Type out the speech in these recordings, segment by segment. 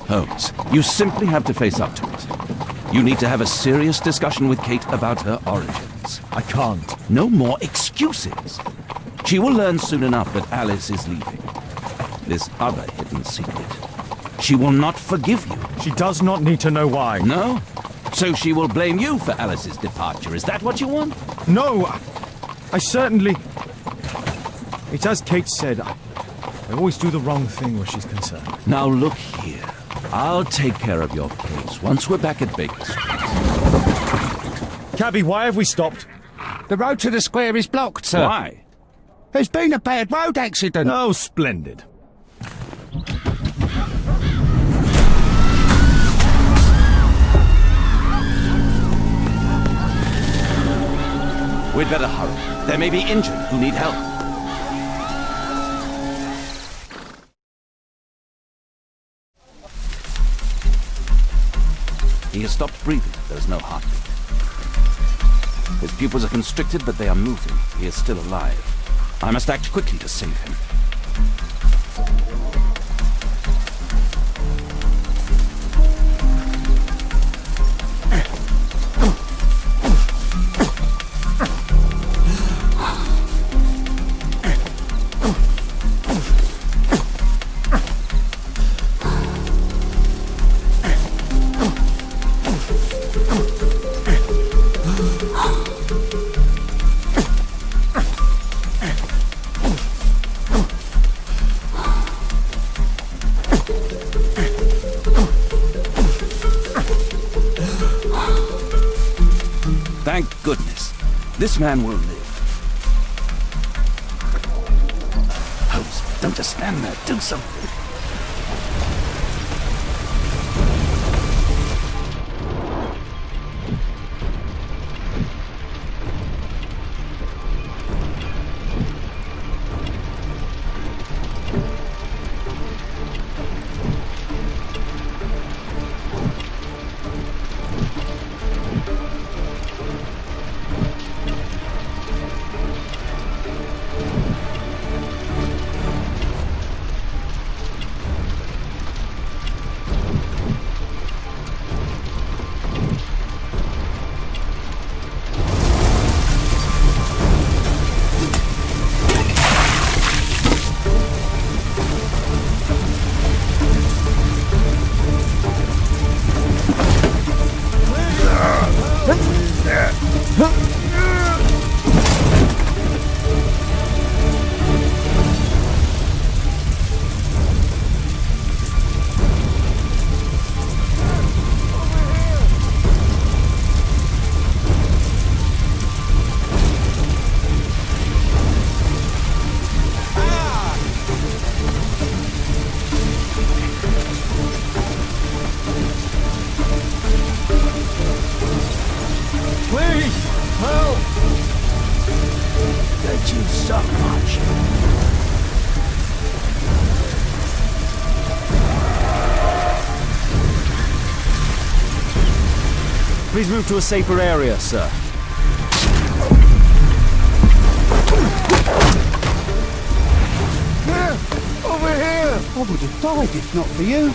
Holmes, you simply have to face up to it. You need to have a serious discussion with Kate about her origins. I can't. No more excuses. She will learn soon enough that Alice is leaving. This other hidden secret. She will not forgive you. She does not need to know why. No? So she will blame you for Alice's departure. Is that what you want? No! I certainly... It's as Kate said, I always do the wrong thing where she's concerned. Now look here. I'll take care of your case once we're back at Baker Street. Cabby, why have we stopped? The road to the square is blocked, sir. Why? There's been a bad road accident. Oh, splendid. We'd better hurry. There may be injured who need help. He has stopped breathing. There's no heartbeat. His pupils are constricted, but they are moving. He is still alive. I must act quickly to save him. Thank goodness. This man will live. Holmes, don't just stand there. Do something. Please move to a safer area, sir. Here! Over here! I would have died if not for you.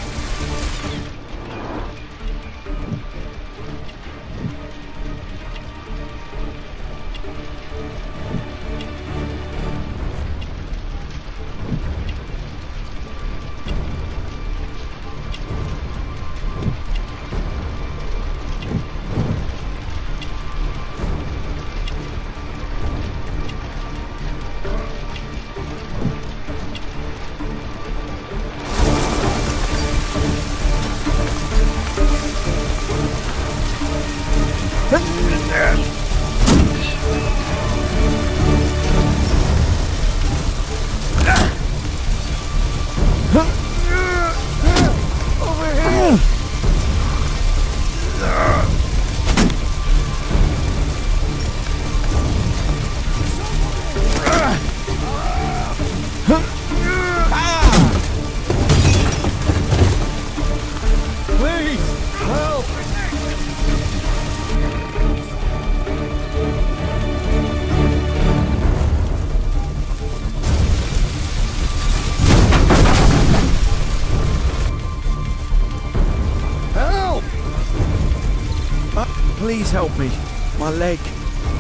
Please help me. My leg.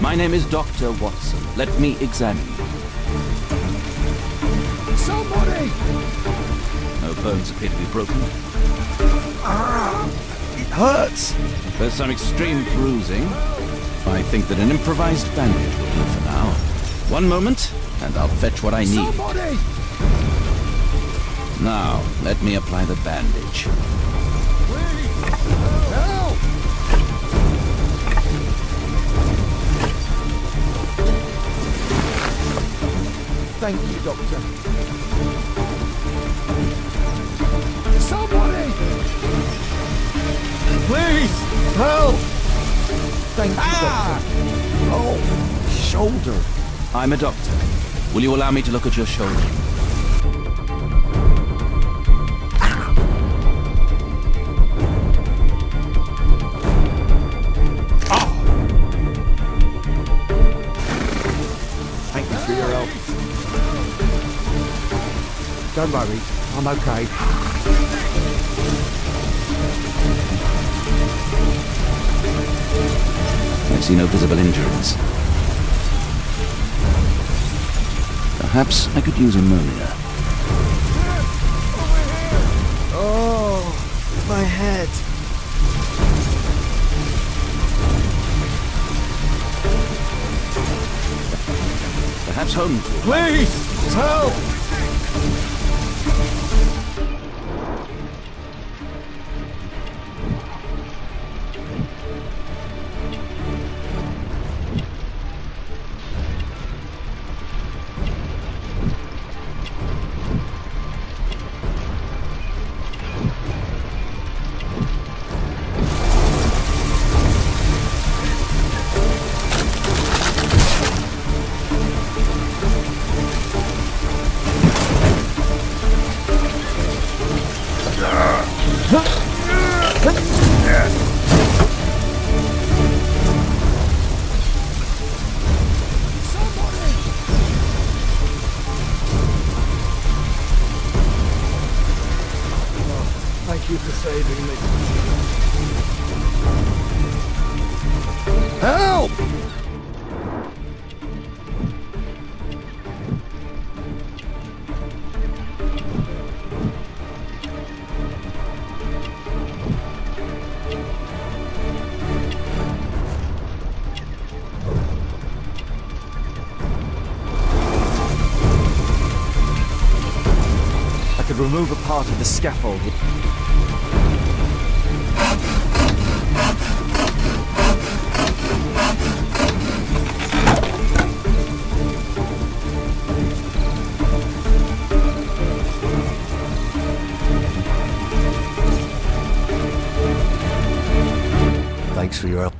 My name is Dr. Watson. Let me examine you. Somebody! No bones appear to be broken. It hurts. There's some extreme bruising. I think that an improvised bandage will do for now. One moment, and I'll fetch what I need. Somebody! Now, let me apply the bandage. Help! Thank you, Doctor. Somebody! Please! Help! Thank you, Doctor. Oh, shoulder. I'm a doctor. Will you allow me to look at your shoulder? Thank you for your help. Don't worry, I'm okay. I see no visible injuries. Perhaps I could use ammonia. Oh, my head. Perhaps Holmes will. Please, help! Thank you for saving me. Help! I could remove a part of the scaffold. Thanks for your help.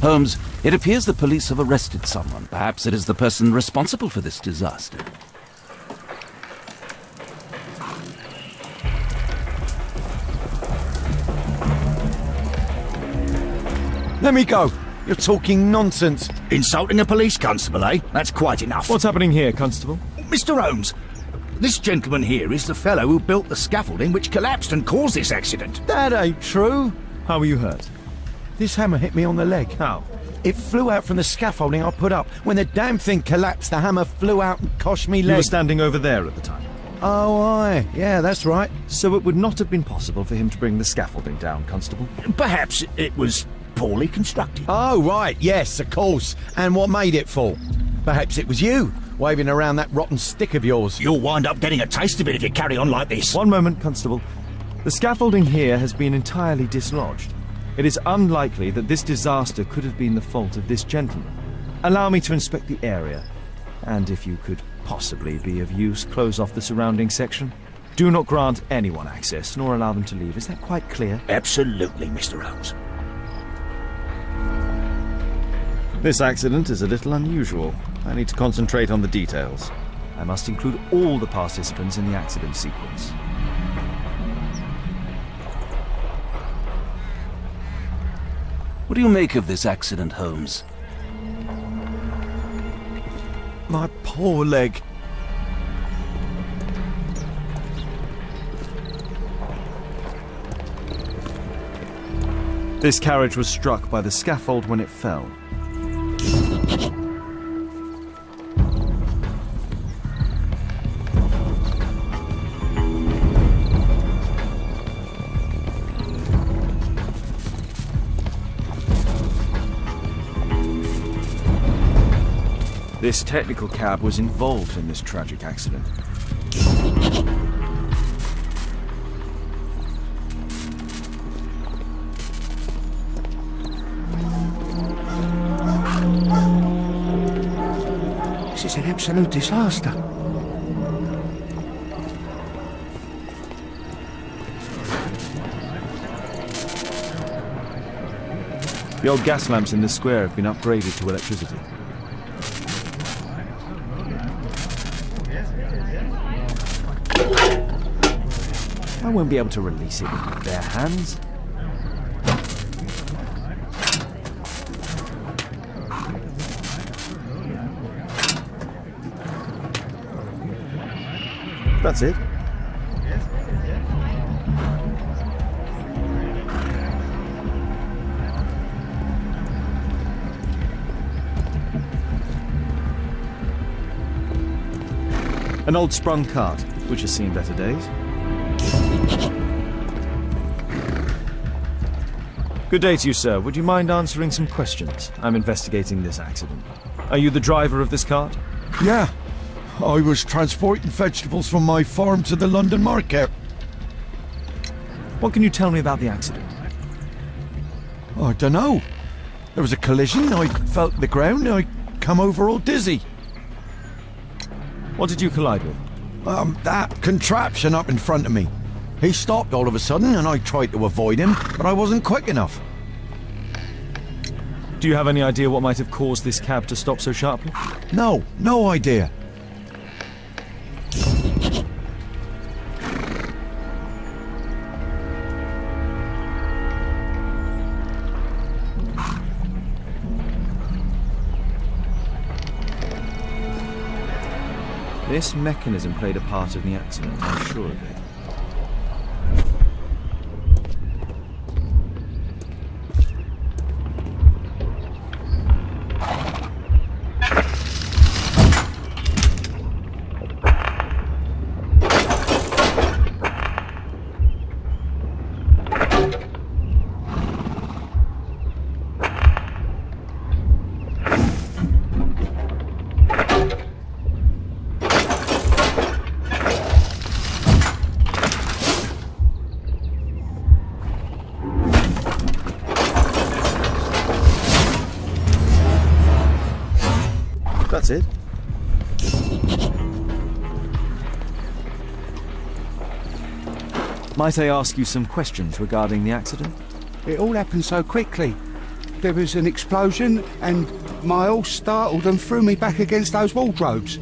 Holmes, it appears the police have arrested someone. Perhaps it is the person responsible for this disaster. Let me go. You're talking nonsense. Insulting a police constable, eh? That's quite enough. What's happening here, Constable? Mr. Holmes, this gentleman here is the fellow who built the scaffolding which collapsed and caused this accident. That ain't true. How were you hurt? This hammer hit me on the leg. How? It flew out from the scaffolding I put up. When the damn thing collapsed, the hammer flew out and coshed me You leg. were standing over there at the time. Oh, aye. Yeah, that's right. So it would not have been possible for him to bring the scaffolding down, Constable. Perhaps it was poorly constructed. Oh, right. Yes, of course. And what made it fall? Perhaps it was you, waving around that rotten stick of yours. You'll wind up getting a taste of it if you carry on like this. One moment, Constable. The scaffolding here has been entirely dislodged. It is unlikely that this disaster could have been the fault of this gentleman. Allow me to inspect the area, and if you could possibly be of use, close off the surrounding section. Do not grant anyone access, nor allow them to leave. Is that quite clear? Absolutely, Mr. Holmes. This accident is a little unusual. I need to concentrate on the details. I must include all the participants in the accident sequence. What do you make of this accident, Holmes? My poor leg. This carriage was struck by the scaffold when it fell. This technical cab was involved in this tragic accident. This is an absolute disaster. The old gas lamps in the square have been upgraded to electricity. I won't be able to release it with my bare hands. That's it. An old sprung cart, which has seen better days. Good day to you, sir. Would you mind answering some questions? I'm investigating this accident. Are you the driver of this cart? Yeah. I was transporting vegetables from my farm to the London market. What can you tell me about the accident? I don't know. There was a collision, I felt the ground, I come over all dizzy. What did you collide with? That contraption up in front of me. He stopped all of a sudden and I tried to avoid him, but I wasn't quick enough. Do you have any idea what might have caused this cab to stop so sharply? No idea. This mechanism played a part in the accident, I'm sure of it. That's it. Might I ask you some questions regarding the accident? It all happened so quickly. There was an explosion and my horse startled and threw me back against those wardrobes.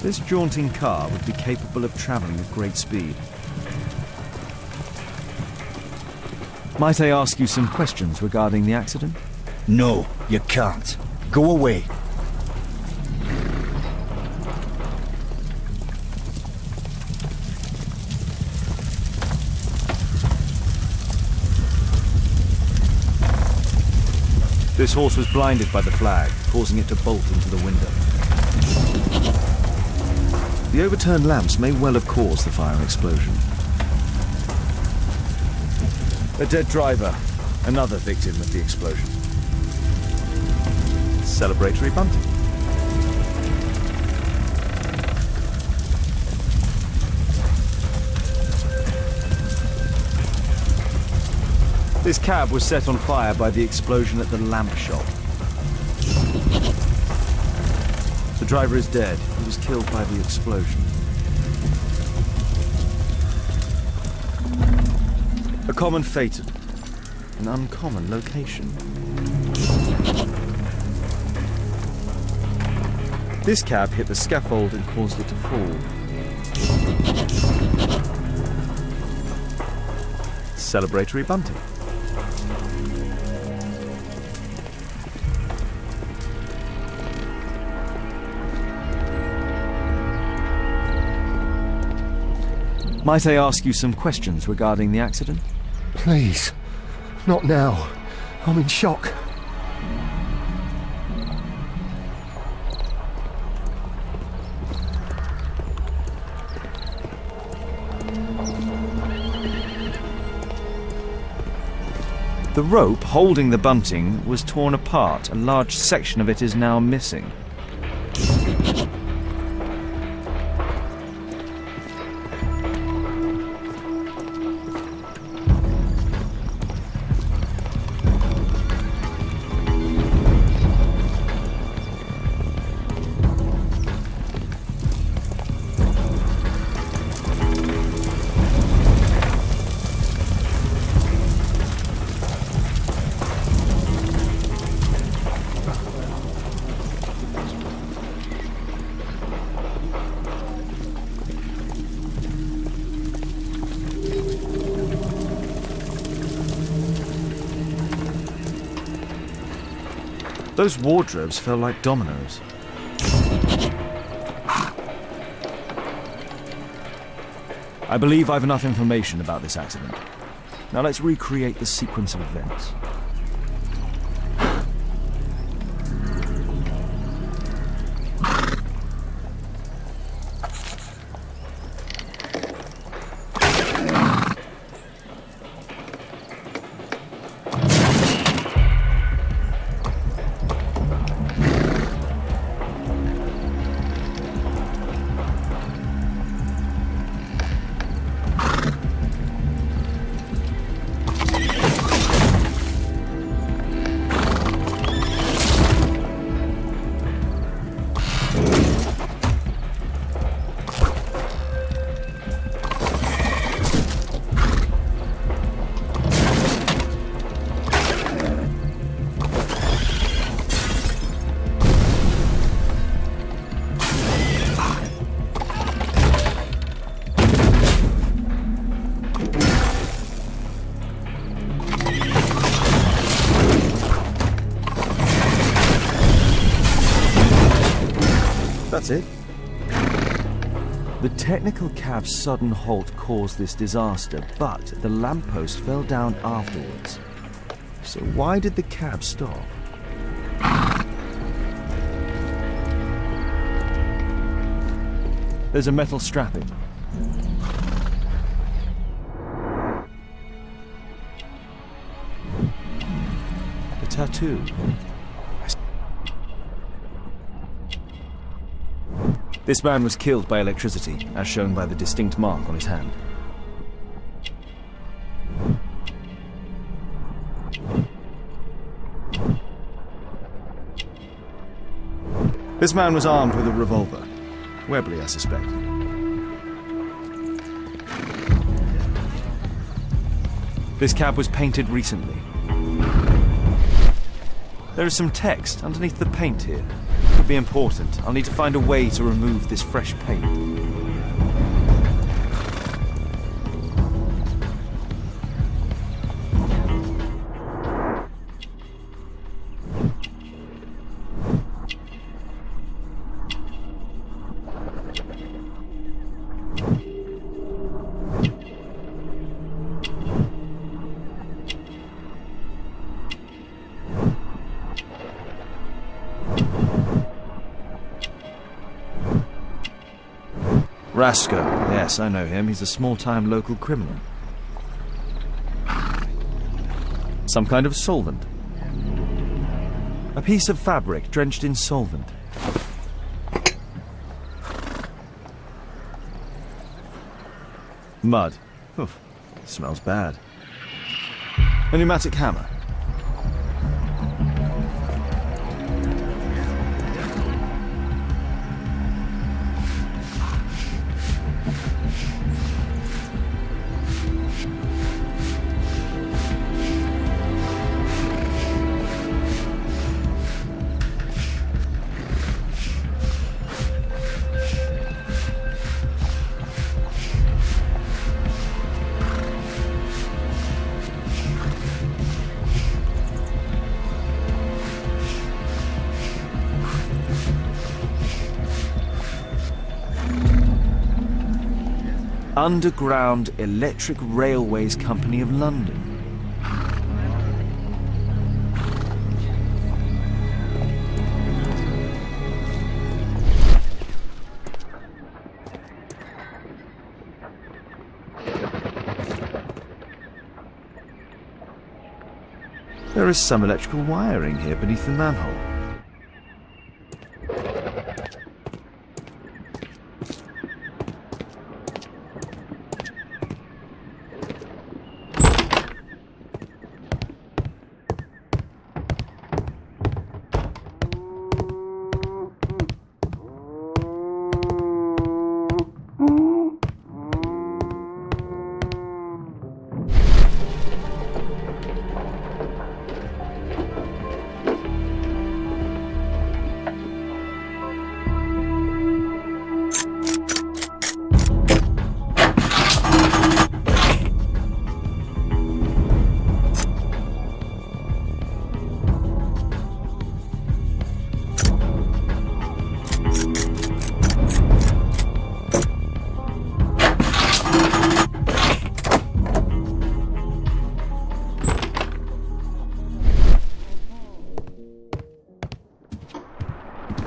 This jaunting car would be capable of travelling at great speed. Might I ask you some questions regarding the accident? No, you can't. Go away. This horse was blinded by the flag, causing it to bolt into the window. The overturned lamps may well have caused the fire and explosion. A dead driver, another victim of the explosion. Celebratory bunting. This cab was set on fire by the explosion at the lamp shop. The driver is dead. He was killed by the explosion. A common fatal. An uncommon location. This cab hit the scaffold and caused it to fall. Celebratory bunting. Might I ask you some questions regarding the accident? Please. Not now. I'm in shock. The rope holding the bunting was torn apart. A large section of it is now missing. Those wardrobes fell like dominoes. I believe I've enough information about this accident. Now let's recreate the sequence of events. That's it. The technical cab's sudden halt caused this disaster, but the lamppost fell down afterwards. So why did the cab stop? There's a metal strapping. A tattoo. This man was killed by electricity, as shown by the distinct mark on his hand. This man was armed with a revolver. Webley, I suspect. This cab was painted recently. There is some text underneath the paint here. Could be important. I'll need to find a way to remove this fresh paint. Rasco. Yes, I know him. He's a small-time local criminal. Some kind of solvent. A piece of fabric drenched in solvent. Mud. Oof, smells bad. A pneumatic hammer. Underground Electric Railways Company of London. There is some electrical wiring here beneath the manhole.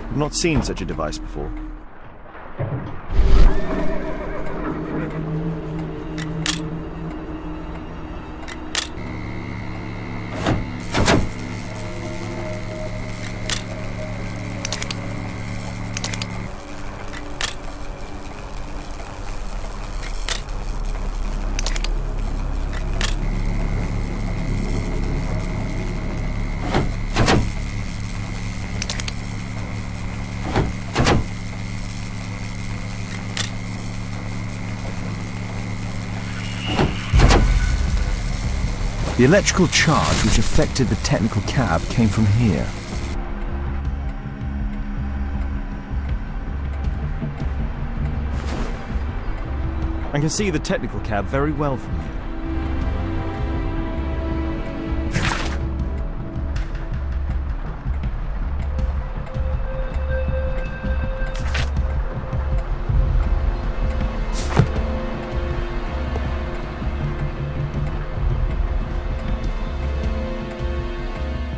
I've not seen such a device before. The electrical charge which affected the technical cab came from here. I can see the technical cab very well from here.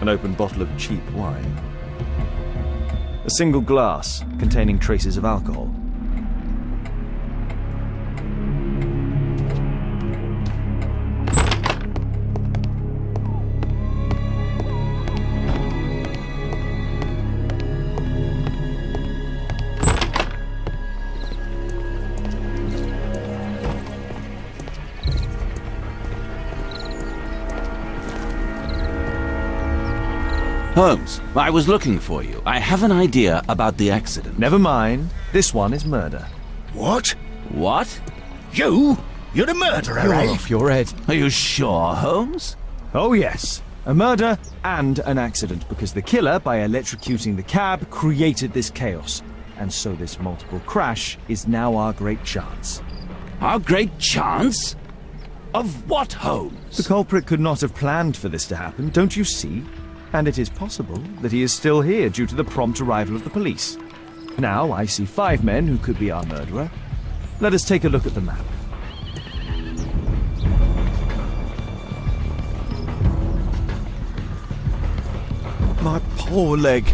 An open bottle of cheap wine. A single glass containing traces of alcohol. Holmes, I was looking for you. I have an idea about the accident. Never mind. This one is murder. What? What? You? You're the murderer, You're eh? off your head. Are you sure, Holmes? Oh yes, a murder and an accident, because the killer, by electrocuting the cab, created this chaos. And so this multiple crash is now our great chance. Our great chance? Of what, Holmes? The culprit could not have planned for this to happen, don't you see? And it is possible that he is still here due to the prompt arrival of the police. Now I see 5 men who could be our murderer. Let us take a look at the map. My poor leg.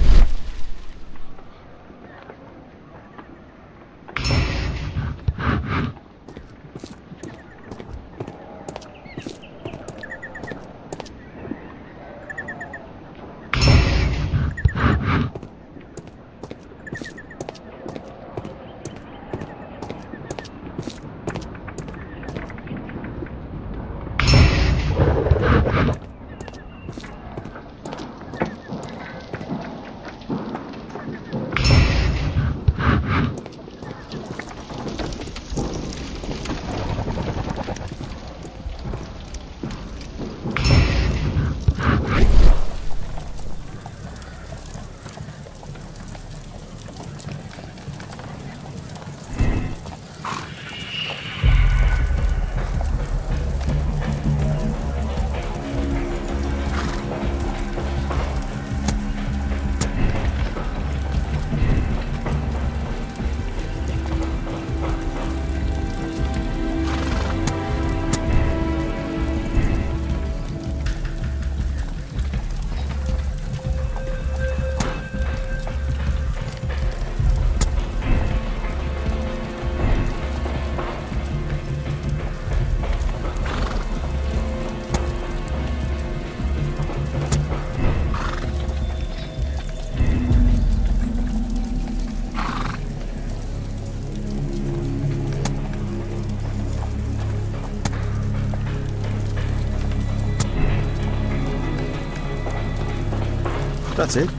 That's it.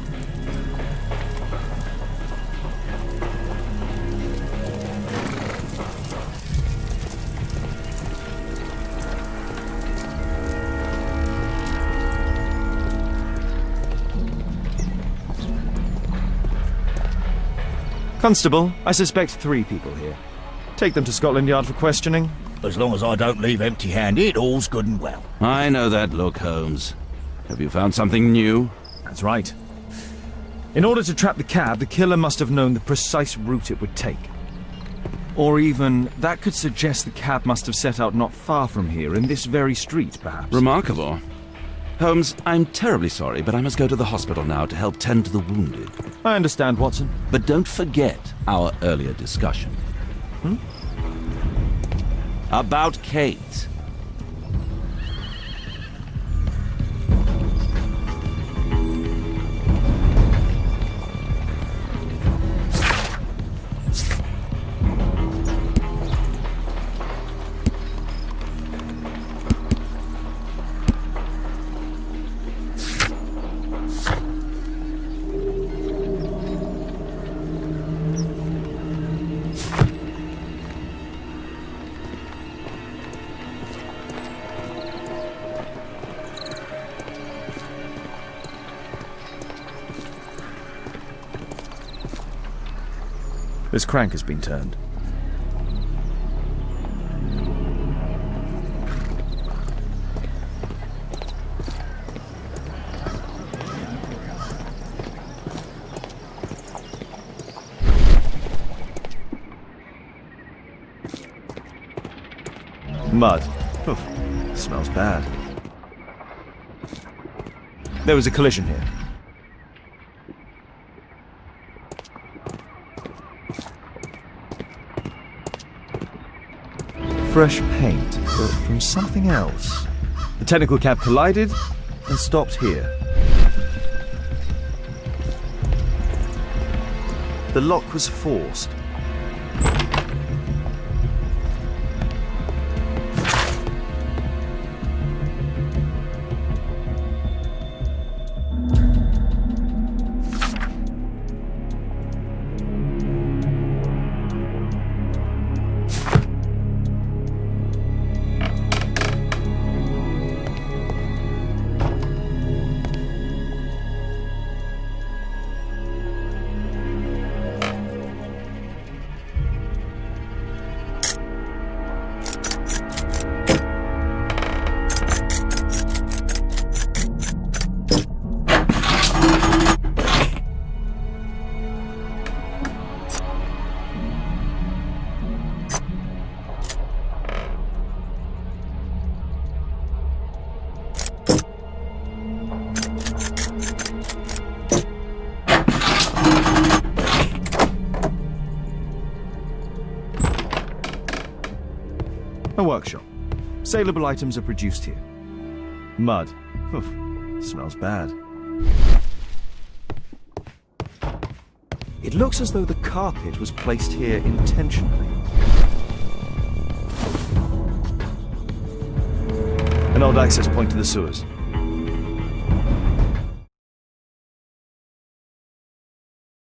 Constable, I suspect 3 people here. Take them to Scotland Yard for questioning. As long as I don't leave empty-handed, all's good and well. I know that look, Holmes. Have you found something new? That's right. In order to trap the cab, the killer must have known the precise route it would take. Or even, that could suggest the cab must have set out not far from here, in this very street, perhaps. Remarkable. Holmes, I'm terribly sorry, but I must go to the hospital now to help tend to the wounded. I understand, Watson. But don't forget our earlier discussion. About Kate. This crank has been turned. Mud. Oof, smells bad. There was a collision here. Fresh paint, but from something else. The technical cab collided and stopped here. The lock was forced. A workshop. Saleable items are produced here. Mud. Oof, smells bad. It looks as though the carpet was placed here intentionally. An old access point to the sewers.